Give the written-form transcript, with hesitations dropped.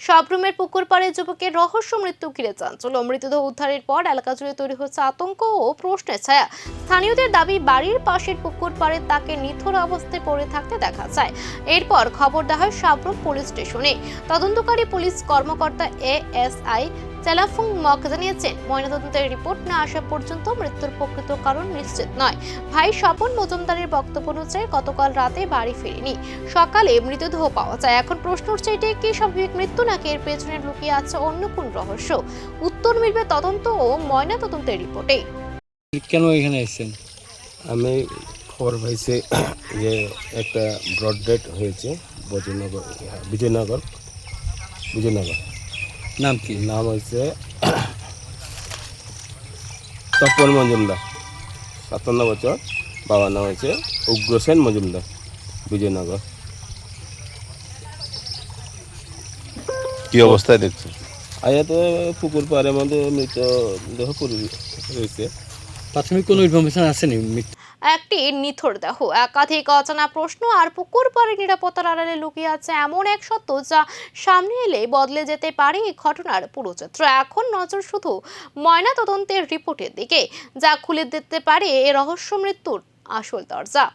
সাবরুমের পুকুর পাড়ে যুবকের রহস্য মৃত্যু ঘিরে চাঞ্চল্য। মৃতদেহ উদ্ধারের পর এলাকা জুড়ে তৈরি হচ্ছে আতঙ্ক ও প্রশ্নের ছায়া। স্থানীয়দের দাবি, বাড়ির পাশের পুকুর পাড়ে তাকে নিথর অবস্থায় পড়ে থাকতে দেখা যায়। এরপর খবর দেওয়া হয় সাবরুম পুলিশ স্টেশনে। তদন্তকারী পুলিশ কর্মকর্তা এএসআই চেলাফুং মক জানিয়েছেন, ময়নাতদন্তের রিপোর্ট না আসা পর্যন্ত মৃত্যুর প্রকৃত কারণ নিশ্চিত নয়। ভাই স্বপন মজুমদারের বক্তব্য অনুযায়ী গতকাল রাতে বাড়ি ফেরেনি, সকালে মৃতদেহ পাওয়া যায়। এখন প্রশ্ন উঠছে, এটি কি স্বাভাবিক মৃত্যু নাকি এর পেছনে লুকিয়ে আছে অন্য কোন রহস্য? উত্তর মিলবে তদন্ত ও ময়নাতদন্তের রিপোর্টে। কেন এখানে এসেছেন? আমি খবর পাইছি যে একটা ব্রড ডেট হয়েছে বিজয়নগর। নাম কি? নাম হয়েছে তপন মজুমদার, 57 বছর। বাবার নাম হয়েছে উগ্রসেন মজুমদার, বিজয়নগর। কি অবস্থায় দেখছেন? আয়াতে পুকুর পাড়ের মধ্যে মৃতদেহ পড়ে রয়েছে। প্রাথমিক কোনো ইনফরমেশন আসেনি? একটি নিথর দেহ, একাধিক অজানা প্রশ্ন আর পুকুর পাড়ে নিরাপত্তার আড়ালে লুকিয়ে আছে এমন এক সত্য যা সামনে এলে বদলে যেতে পারে এই ঘটনার পুরো চিত্র। এখন নজর শুধু ময়নাতদন্তের রিপোর্টের দিকে, যা খুলে দিতে পারে এই রহস্য মৃত্যুর আসল দরজা।